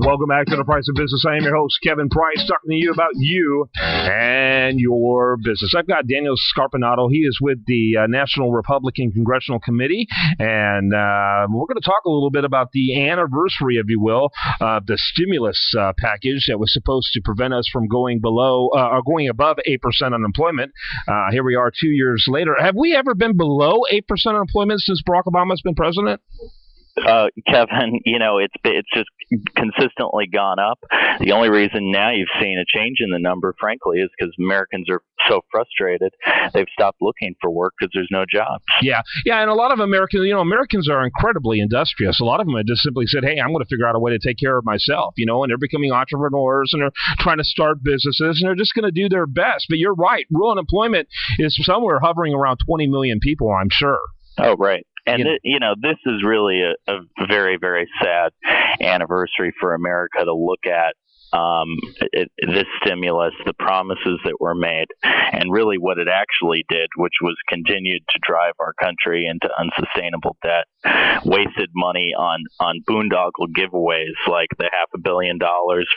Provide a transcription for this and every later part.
Welcome back to The Price of Business. I am your host, Kevin Price, talking to you about you and your business. I've got Daniel Scarpinato. He is with the National Republican Congressional Committee, and we're going to talk a little bit about the anniversary, if you will, of the stimulus package that was supposed to prevent us from going below or going above 8% unemployment. Here we are 2 years later. Have we ever been below 8% unemployment since Barack Obama's been president? Kevin, it's just consistently gone up. The only reason now you've seen a change in the number, frankly, is because Americans are so frustrated. They've stopped looking for work because there's no jobs. Yeah, and a lot of Americans are incredibly industrious. A lot of them have just simply said, hey, I'm going to figure out a way to take care of myself, and they're becoming entrepreneurs, and they're trying to start businesses, and they're just going to do their best. But you're right. Real unemployment is somewhere hovering around 20 million people, I'm sure. Oh, right. And, this is really a very, very sad anniversary for America to look at. This stimulus, the promises that were made, and really what it actually did, which was continued to drive our country into unsustainable debt, wasted money on boondoggle giveaways like the $500 million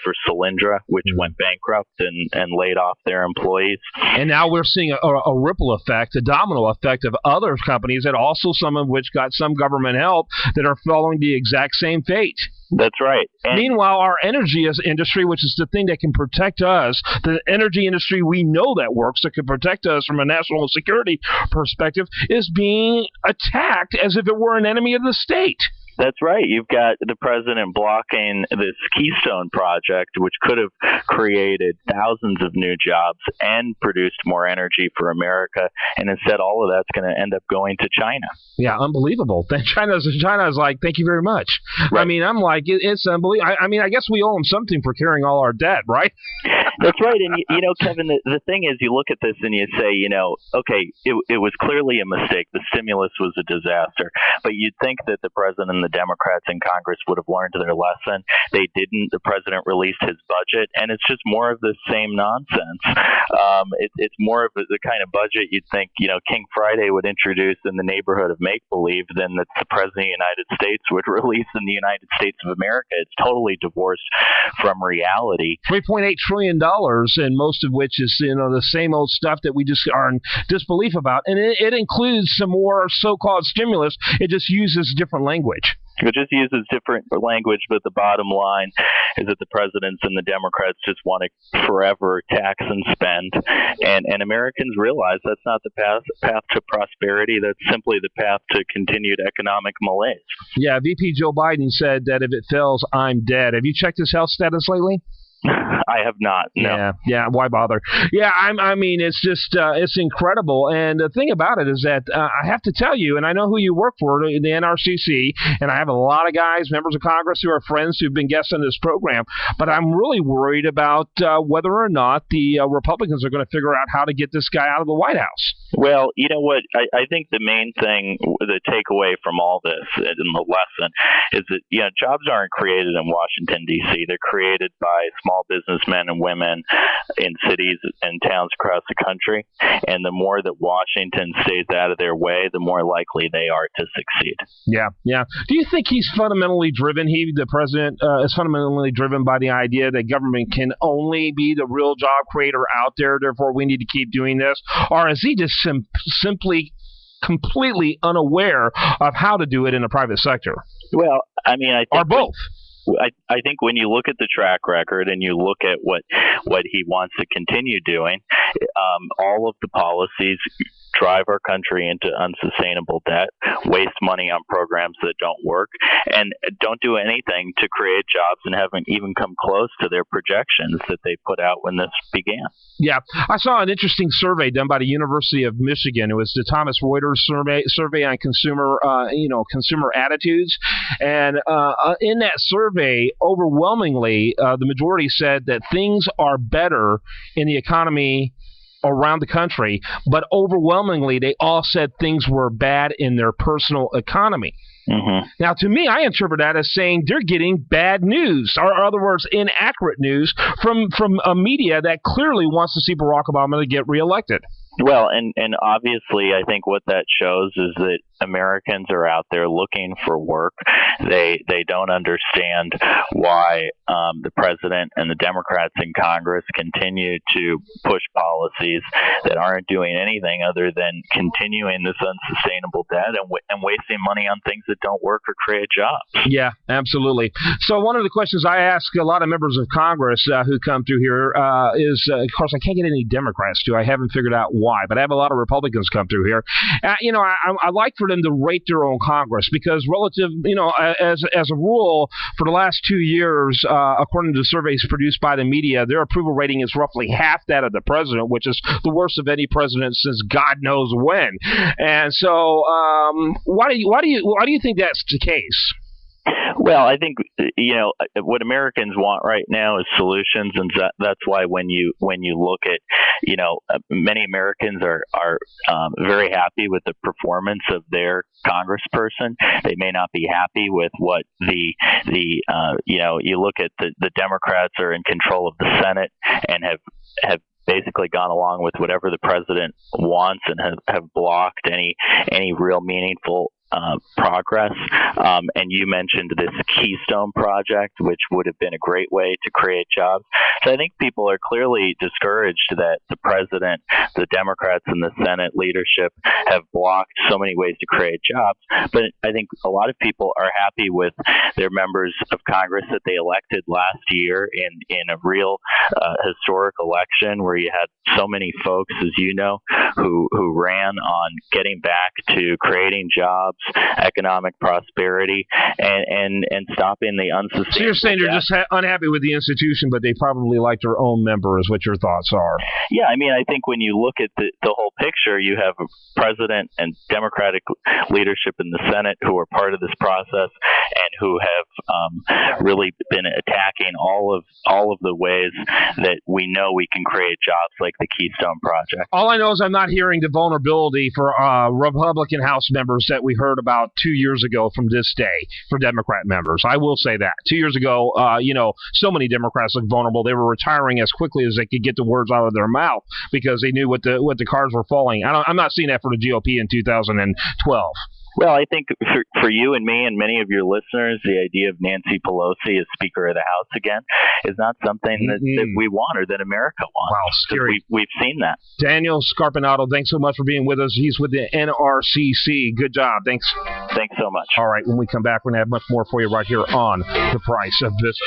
for Solyndra, which went bankrupt and laid off their employees. And now we're seeing a ripple effect, a domino effect of other companies that also, some of which got some government help, that are following the exact same fate. That's right. And meanwhile, our energy industry, which is the thing that can protect us, the energy industry we know that works, that can protect us from a national security perspective, is being attacked as if it were an enemy of the state. That's right. You've got the president blocking this Keystone project, which could have created thousands of new jobs and produced more energy for America. And instead, all of that's going to end up going to China. Yeah, unbelievable. China's like, thank you very much. Right. I mean, I'm like, it's unbelievable. I guess we owe them something for carrying all our debt, right? That's right. And, Kevin, the thing is, you look at this and you say, okay, it was clearly a mistake. The stimulus was a disaster. But you'd think that the president and the Democrats in Congress would have learned their lesson. They didn't. The president released his budget, and it's just more of the same nonsense. It's more of the kind of budget you'd think, King Friday would introduce in the neighborhood of make-believe than that the president of the United States would release in the United States of America. It's totally divorced from reality. $3.8 trillion, and most of which is, the same old stuff that we just are in disbelief about. And it includes some more so-called stimulus. It just uses different language. It just uses different language, but the bottom line is that the presidents and the Democrats just want to forever tax and spend. And Americans realize that's not the path to prosperity. That's simply the path to continued economic malaise. Yeah, VP Joe Biden said that if it fails, I'm dead. Have you checked his health status lately? I have not. No. Yeah. Why bother? Yeah, I mean, it's just it's incredible. And the thing about it is that I have to tell you, and I know who you work for, the NRCC, and I have a lot of guys, members of Congress, who are friends who've been guests on this program. But I'm really worried about whether or not the Republicans are going to figure out how to get this guy out of the White House. Well, you know what? I think the main thing, the takeaway from all this and the lesson is that, jobs aren't created in Washington, D.C. They're created by small businessmen and women in cities and towns across the country. And the more that Washington stays out of their way, the more likely they are to succeed. Yeah. Do you think he's fundamentally driven, the president, is fundamentally driven by the idea that government can only be the real job creator out there, therefore we need to keep doing this? Or is he just simply completely unaware of how to do it in the private sector? Well, I mean, I think or both. I think when you look at the track record and you look at what he wants to continue doing, all of the policies drive our country into unsustainable debt, waste money on programs that don't work, and don't do anything to create jobs and haven't even come close to their projections that they put out when this began. Yeah, I saw an interesting survey done by the University of Michigan. It was the Thomas Reuters survey on consumer attitudes, and in that survey, overwhelmingly, the majority said that things are better in the economy around the country, but overwhelmingly, they all said things were bad in their personal economy. Mm-hmm. Now, to me, I interpret that as saying they're getting bad news, or in other words, inaccurate news from a media that clearly wants to see Barack Obama to get reelected. Well, and obviously, I think what that shows is that Americans are out there looking for work. They don't understand why the president and the Democrats in Congress continue to push policies that aren't doing anything other than continuing this unsustainable debt and wasting money on things that don't work or create jobs. Yeah, absolutely. So one of the questions I ask a lot of members of Congress who come through here is, of course, I can't get any Democrats to. I haven't figured out why, but I have a lot of Republicans come through here. I like for them to rate their own Congress because relative, as a rule, for the last 2 years, according to surveys produced by the media, their approval rating is roughly half that of the president, which is the worst of any president since God knows when. And so, why do you think that's the case? Well, I think what Americans want right now is solutions, and that's why when you look at many Americans are very happy with the performance of their congressperson. They may not be happy with what you look at the Democrats are in control of the Senate and have basically gone along with whatever the president wants and have blocked any real meaningful progress. And you mentioned this Keystone Project, which would have been a great way to create jobs. So I think people are clearly discouraged that the president, the Democrats, and the Senate leadership have blocked so many ways to create jobs. But I think a lot of people are happy with their members of Congress that they elected last year in a real historic election where you had so many folks, as you know, who ran on getting back to creating jobs, economic prosperity, and stopping the unsustainable. So you're saying they're just unhappy with the institution, but they probably like their own member, is what your thoughts are. Yeah, I mean, I think when you look at the whole picture, you have a president and Democratic leadership in the Senate who are part of this process and who have really been attacking all of the ways that we know we can create jobs, like the Keystone Project. All I know is I'm not hearing the vulnerability for Republican House members that we heard about 2 years ago from this day for Democrat members. I will say that. 2 years ago, so many Democrats looked vulnerable. They were retiring as quickly as they could get the words out of their mouth because they knew what the cards were falling. I'm not seeing that for the GOP in 2012. Well, I think for you and me and many of your listeners, the idea of Nancy Pelosi as Speaker of the House again is not something that we want or that America wants. Wow, scary. We've seen that. Daniel Scarpinato, thanks so much for being with us. He's with the NRCC. Good job. Thanks. Thanks so much. All right, when we come back, we're going to have much more for you right here on The Price of Business.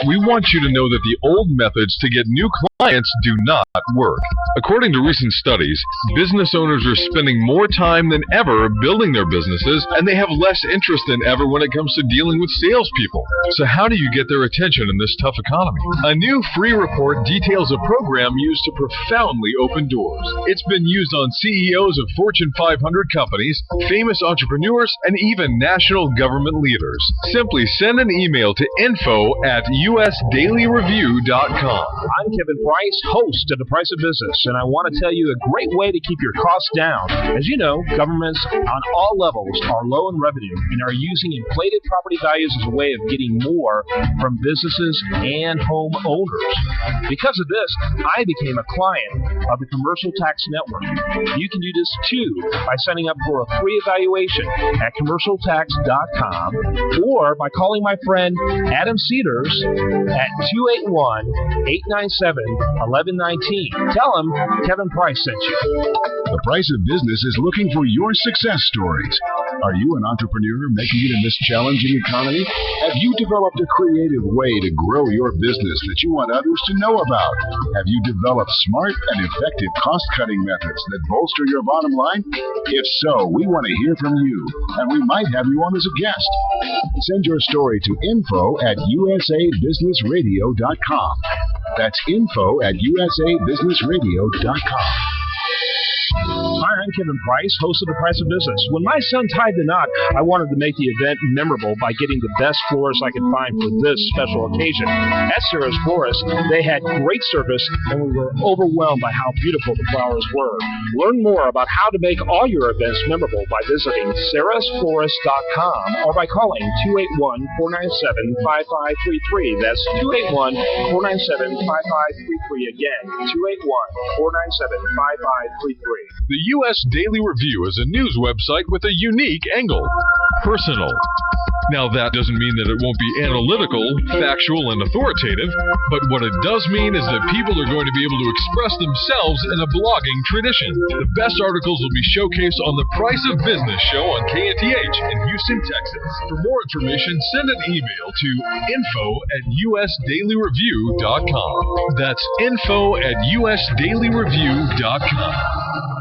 We want you to know that the old methods to get new clients do not work. According to recent studies, business owners are spending more time than ever building their businesses, and they have less interest than ever when it comes to dealing with salespeople. So how do you get their attention in this tough economy? A new free report details a program used to profoundly open doors. It's been used on CEOs of Fortune 500 companies, famous entrepreneurs, and even national government leaders. Simply send an email to info@usdailyreview.com. I'm Kevin Price, host of The Price of Business, and I want to tell you a great way to keep your costs down. As you know, governments on all levels are low in revenue and are using inflated property values as a way of getting more from businesses and home owners. Because of this, I became a client of the Commercial Tax Network. You can do this too by signing up for a free evaluation at commercialtax.com or by calling my friend Adam Cedars at 281-897-1119. Tell him Kevin Price sent you. The Price of Business is looking for your success stories. Are you an entrepreneur making it in this challenging economy? Have you developed a creative way to grow your business that you want others to know about? Have you developed smart and effective cost-cutting methods that bolster your bottom line? If so, we want to hear from you, and we might have you on as a guest. Send your story to info@usabusinessradio.com. That's info@usabusinessradio.com. Hi, I'm Kevin Price, host of The Price of Business. When my son tied the knot, I wanted to make the event memorable by getting the best florist I could find for this special occasion. At Sarah's Florist, they had great service, and we were overwhelmed by how beautiful the flowers were. Learn more about how to make all your events memorable by visiting sarahsflorist.com or by calling 281-497-5533. That's 281-497-5533. Again, 281-497-5533. The U.S. Daily Review is a news website with a unique angle. Personal. Now, that doesn't mean that it won't be analytical, factual, and authoritative, but what it does mean is that people are going to be able to express themselves in a blogging tradition. The best articles will be showcased on the Price of Business show on KNTH in Houston, Texas. For more information, send an email to info@usdailyreview.com. That's info@usdailyreview.com.